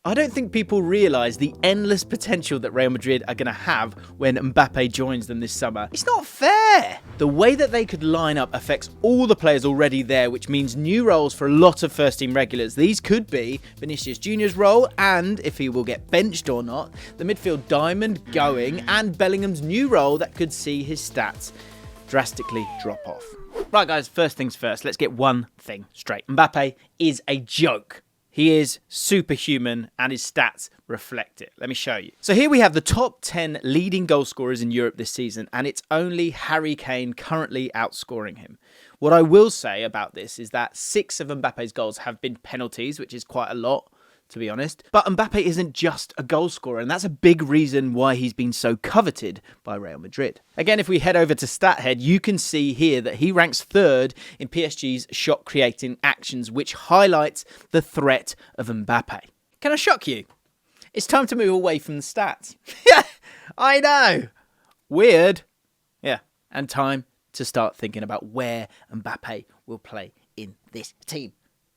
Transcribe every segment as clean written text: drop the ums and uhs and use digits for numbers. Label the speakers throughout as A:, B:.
A: I don't think people realise the endless potential that Real Madrid are going to have when Mbappe joins them this summer. It's not fair! The way that they could line up affects all the players already there, which means new roles for a lot of first-team regulars. These could be Vinicius Jr.'s role, and if he will get benched or not, the midfield diamond going, and Bellingham's new role that could see his stats drastically drop off. Right guys, first things first, let's get one thing straight. Mbappe is a joke. He is superhuman and his stats reflect it. Let me show you. So here we have the top 10 leading goal scorers in Europe this season, and it's only Harry Kane currently outscoring him. What I will say about this is that 6 of Mbappe's goals have been penalties, which is quite a lot, to be honest. But Mbappe isn't just a goal scorer, and that's a big reason why he's been so coveted by Real Madrid. Again, if we head over to StatHead, you can see here that he ranks 3rd in PSG's shot-creating actions, which highlights the threat of Mbappe. Can I shock you? It's time to move away from the stats. Yeah, I know. Weird. Yeah, and time to start thinking about where Mbappe will play in this team.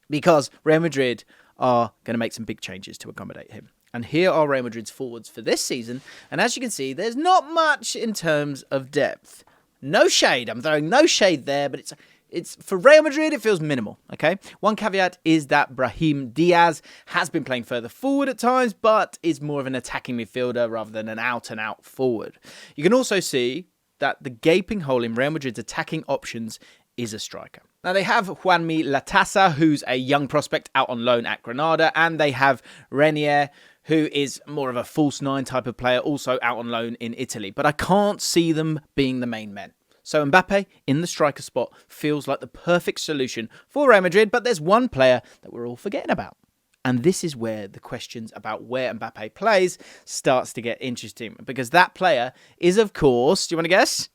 A: Because Real Madrid are going to make some big changes to accommodate him. And here are Real Madrid's forwards for this season. And as you can see, there's not much in terms of depth. No shade. I'm throwing no shade there, but it's for Real Madrid, it feels minimal, okay? One caveat is that Brahim Diaz has been playing further forward at times, but is more of an attacking midfielder rather than an out-and-out forward. You can also see that the gaping hole in Real Madrid's attacking options is a striker. Now, they have Juanmi Latasa, who's a young prospect out on loan at Granada, and they have Renier, who is more of a false 9 type of player, also out on loan in Italy. But I can't see them being the main men. So Mbappe in the striker spot feels like the perfect solution for Real Madrid, but there's one player that we're all forgetting about. And this is where the questions about where Mbappe plays starts to get interesting, because that player is, of course, do you want to guess?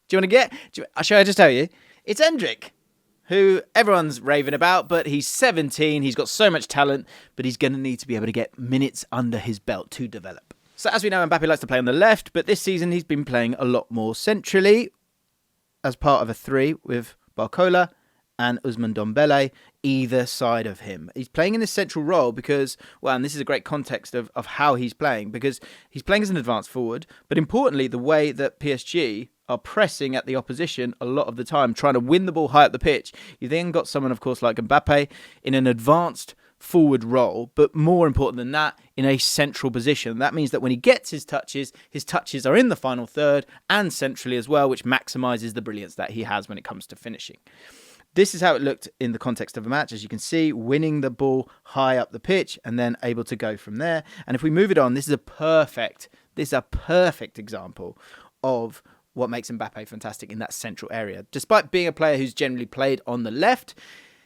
A: Shall I just tell you? It's Endrick, who everyone's raving about, but he's 17, he's got so much talent, but he's going to need to be able to get minutes under his belt to develop. So as we know, Mbappe likes to play on the left, but this season he's been playing a lot more centrally as part of a 3 with Barcola and Ousmane Dembele either side of him. He's playing in this central role because, well, and this is a great context of how he's playing, because he's playing as an advanced forward, but importantly, the way that PSG are pressing at the opposition a lot of the time, trying to win the ball high up the pitch. You then got someone, of course, like Mbappe in an advanced forward role, but more important than that, in a central position. That means that when he gets his touches are in the final third and centrally as well, which maximises the brilliance that he has when it comes to finishing. This is how it looked in the context of a match. As you can see, winning the ball high up the pitch and then able to go from there. And if we move it on, this is a perfect example of what makes Mbappe fantastic in that central area. Despite being a player who's generally played on the left,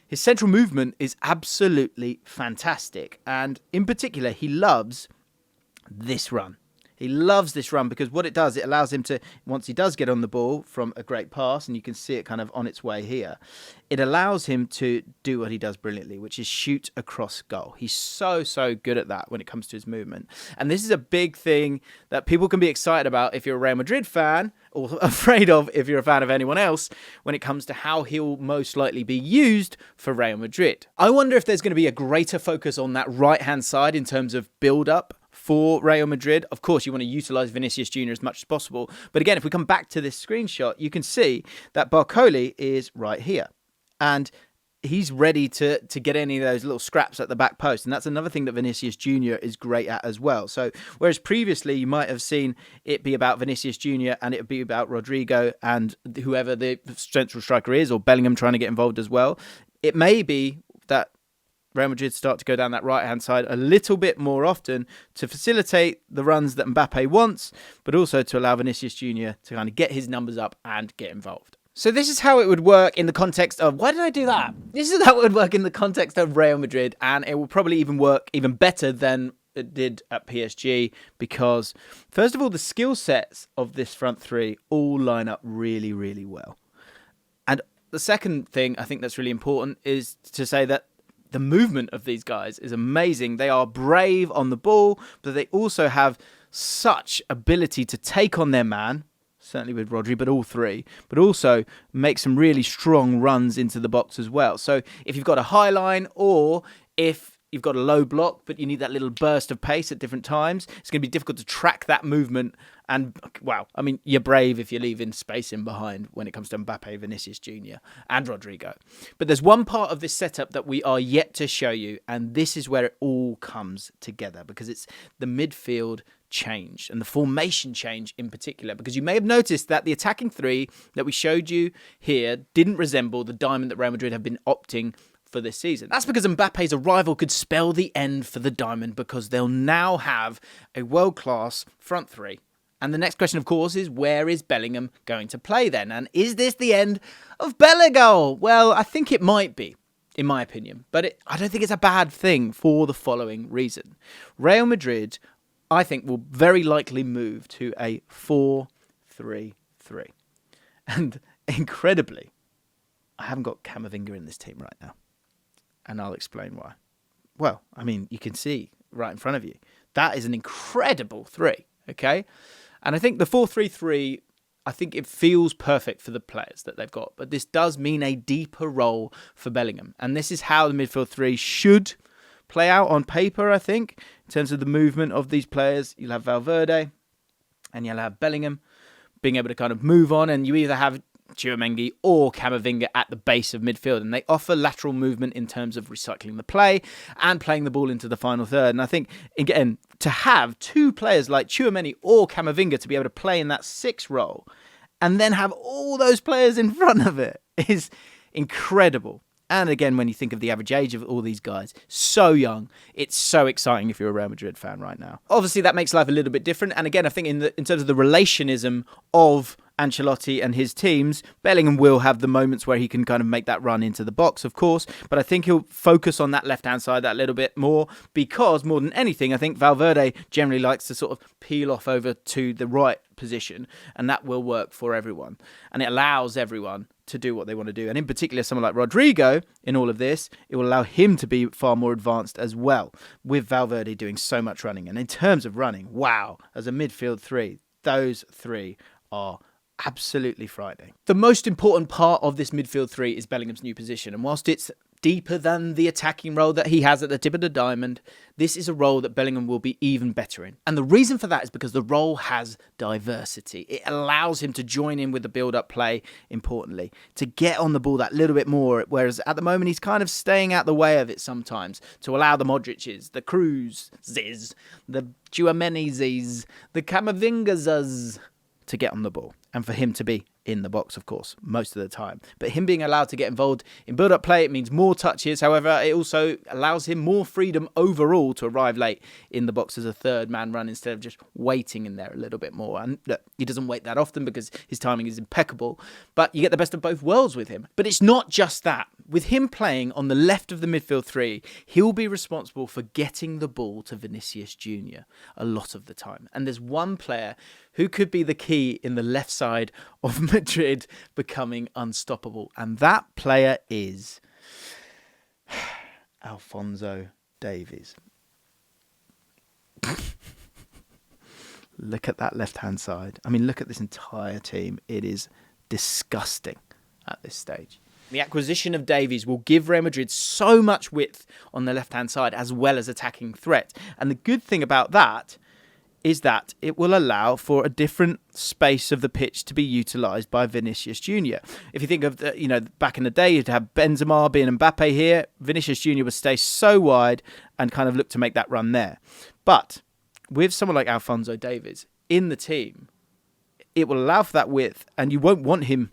A: his central movement is absolutely fantastic. And in particular, he loves this run. He loves this run because what it does, it allows him to, once he does get on the ball from a great pass, and you can see it kind of on its way here, it allows him to do what he does brilliantly, which is shoot across goal. He's so good at that when it comes to his movement. And this is a big thing that people can be excited about if you're a Real Madrid fan, or afraid of if you're a fan of anyone else, when it comes to how he'll most likely be used for Real Madrid. I wonder if there's going to be a greater focus on that right-hand side in terms of build-up for Real Madrid. Of course, you want to utilise Vinicius Jr. as much as possible. But again, if we come back to this screenshot, you can see that Barcola is right here. And he's ready to get any of those little scraps at the back post. And that's another thing that Vinicius Jr. is great at as well. So whereas previously you might have seen it be about Vinicius Jr. and it would be about Rodrigo and whoever the central striker is, or Bellingham trying to get involved as well, it may be that Real Madrid start to go down that right-hand side a little bit more often to facilitate the runs that Mbappe wants, but also to allow Vinicius Jr. to kind of get his numbers up and get involved. So this is how it would work in the context of... Why did I do that? This is how it would work in the context of Real Madrid, and it will probably even work even better than it did at PSG, because, first of all, the skill sets of this front 3 all line up really, really well. And the second thing I think that's really important is to say that the movement of these guys is amazing. They are brave on the ball, but they also have such ability to take on their man, certainly with Rodri, but all 3, but also make some really strong runs into the box as well. So if you've got a high line, or if you've got a low block, but you need that little burst of pace at different times. It's going to be difficult to track that movement. And, wow, I mean, you're brave if you're leaving space in behind when it comes to Mbappe, Vinicius Jr. and Rodrigo. But there's one part of this setup that we are yet to show you, and this is where it all comes together, because it's the midfield change and the formation change in particular, because you may have noticed that the attacking three that we showed you here didn't resemble the diamond that Real Madrid have been opting for this season. That's because Mbappe's arrival could spell the end for the diamond, because they'll now have a world-class front three. And the next question, of course, is where is Bellingham going to play then? And is this the end of Bellingham? Well, I think it might be, in my opinion. But I don't think it's a bad thing for the following reason. Real Madrid, I think, will very likely move to a 4-3-3. And incredibly, I haven't got Camavinga in this team right now. And I'll explain why. Well, I mean, you can see right in front of you. That is an incredible three, okay? And I think the 4-3-3, I think it feels perfect for the players that they've got. But this does mean a deeper role for Bellingham. And this is how the midfield three should play out on paper, I think, in terms of the movement of these players. You'll have Valverde and you'll have Bellingham being able to kind of move on. And you either have Tchouaméni or Camavinga at the base of midfield, and they offer lateral movement in terms of recycling the play and playing the ball into the final third. And I think, again, to have two players like Tchouaméni or Camavinga to be able to play in that 6 role and then have all those players in front of it is incredible. And again, when you think of the average age of all these guys, so young, it's so exciting if you're a Real Madrid fan right now. Obviously, that makes life a little bit different. And again, I think in terms of the relationism of Ancelotti and his teams, Bellingham will have the moments where he can kind of make that run into the box, of course. But I think he'll focus on that left-hand side that little bit more, because more than anything, I think Valverde generally likes to sort of peel off over to the right position, and that will work for everyone. And it allows everyone to do what they want to do. And in particular, someone like Rodrigo, in all of this, it will allow him to be far more advanced as well, with Valverde doing so much running. And in terms of running, wow, as a midfield three, those three are absolutely frightening. The most important part of this midfield three is Bellingham's new position. And whilst it's deeper than the attacking role that he has at the tip of the diamond, this is a role that Bellingham will be even better in. And the reason for that is because the role has diversity. It allows him to join in with the build-up play, importantly, to get on the ball that little bit more, whereas at the moment he's kind of staying out the way of it sometimes, to allow the Modric's, the Cruz's, the Tchouaméni's, the Camavinga's to get on the ball, and for him to be in the box, of course, most of the time. But him being allowed to get involved in build-up play, it means more touches. However, it also allows him more freedom overall to arrive late in the box as a third-man run instead of just waiting in there a little bit more. And look, he doesn't wait that often because his timing is impeccable, but you get the best of both worlds with him. But it's not just that. With him playing on the left of the midfield three, he'll be responsible for getting the ball to Vinicius Jr. a lot of the time. And there's one player who could be the key in the left side of Madrid becoming unstoppable. And that player is Alphonso Davies. Look at that left-hand side. I mean, look at this entire team. It is disgusting at this stage. The acquisition of Davies will give Real Madrid so much width on the left-hand side as well as attacking threat. And the good thing about that is that it will allow for a different space of the pitch to be utilised by Vinicius Jr. If you think of, back in the day, you'd have Benzema being Mbappe here. Vinicius Jr. would stay so wide and kind of look to make that run there. But with someone like Alphonso Davies in the team, it will allow for that width, and you won't want him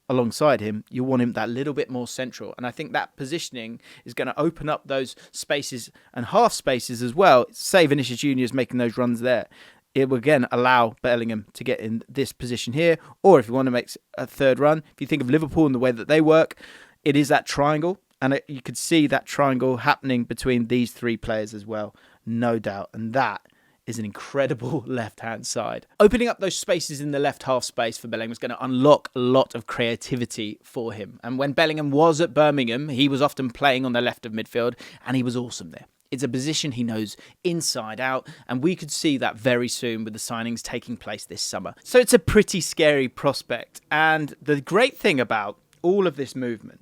A: alongside him. You want him that little bit more central. And I think that positioning is going to open up those spaces and half spaces as well. Say Vinicius Jr. is making those runs there. It will again allow Bellingham to get in this position here. Or if you want to make a third run, if you think of Liverpool and the way that they work, it is that triangle. And you could see that triangle happening between these three players as well, no doubt. And that is an incredible left-hand side. Opening up those spaces in the left half space for Bellingham is going to unlock a lot of creativity for him. And when Bellingham was at Birmingham, he was often playing on the left of midfield, and he was awesome there. It's a position he knows inside out, and we could see that very soon with the signings taking place this summer. So it's a pretty scary prospect. And the great thing about all of this movement,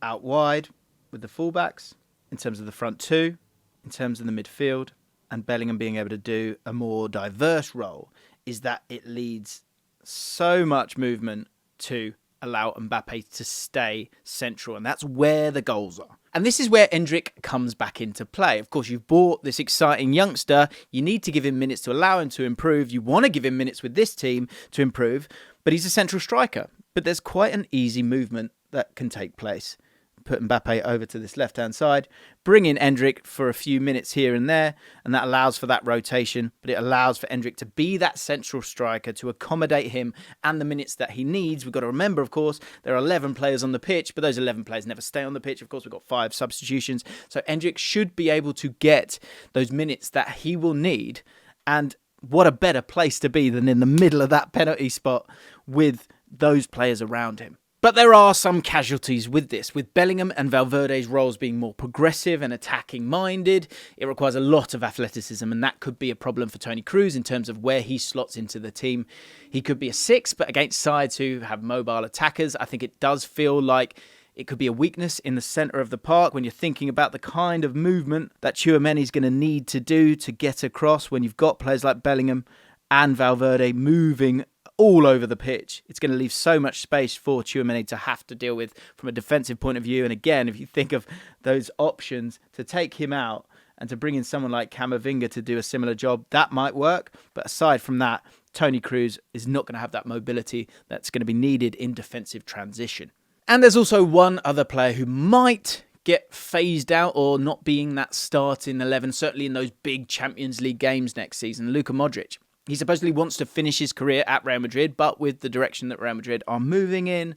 A: out wide with the fullbacks, in terms of the front two, in terms of the midfield, and Bellingham being able to do a more diverse role, is that it leads so much movement to allow Mbappe to stay central, and that's where the goals are. And this is where Endrick comes back into play. Of course, you've bought this exciting youngster. You need to give him minutes to allow him to improve. You want to give him minutes with this team to improve, but he's a central striker. But there's quite an easy movement that can take place. Put Mbappe over to this left-hand side, bring in Endrick for a few minutes here and there, and that allows for that rotation, but it allows for Endrick to be that central striker to accommodate him and the minutes that he needs. We've got to remember, of course, there are 11 players on the pitch, but those 11 players never stay on the pitch. Of course, we've got 5 substitutions, so Endrick should be able to get those minutes that he will need, and what a better place to be than in the middle of that penalty spot with those players around him. But there are some casualties with this. With Bellingham and Valverde's roles being more progressive and attacking-minded, it requires a lot of athleticism, and that could be a problem for Toni Kroos in terms of where he slots into the team. He could be a 6, but against sides who have mobile attackers, I think it does feel like it could be a weakness in the centre of the park when you're thinking about the kind of movement that Tchouaméni's going to need to do to get across when you've got players like Bellingham and Valverde moving all over the pitch. It's going to leave so much space for Tchouaméni to have to deal with from a defensive point of view. And again, if you think of those options to take him out and to bring in someone like Camavinga to do a similar job, that might work. But aside from that, Toni Kroos is not going to have that mobility that's going to be needed in defensive transition. And there's also one other player who might get phased out or not being that starting 11, certainly in those big Champions League games next season, Luka Modric. He supposedly wants to finish his career at Real Madrid, but with the direction that Real Madrid are moving in,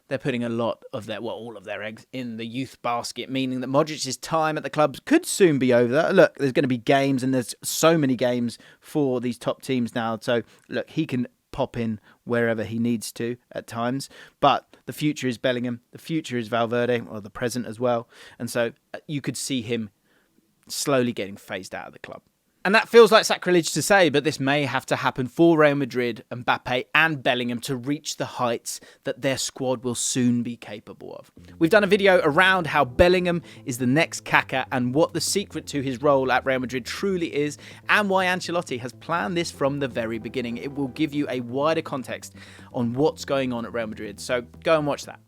A: they're putting a lot of all of their eggs in the youth basket, meaning that Modric's time at the club could soon be over. Look, there's going to be games, and there's so many games for these top teams now. So, look, he can pop in wherever he needs to at times. But the future is Bellingham. The future is Valverde, or the present as well. And so you could see him slowly getting phased out of the club. And that feels like sacrilege to say, but this may have to happen for Real Madrid, Mbappe and Bellingham to reach the heights that their squad will soon be capable of. We've done a video around how Bellingham is the next Kaká and what the secret to his role at Real Madrid truly is, and why Ancelotti has planned this from the very beginning. It will give you a wider context on what's going on at Real Madrid, so go and watch that.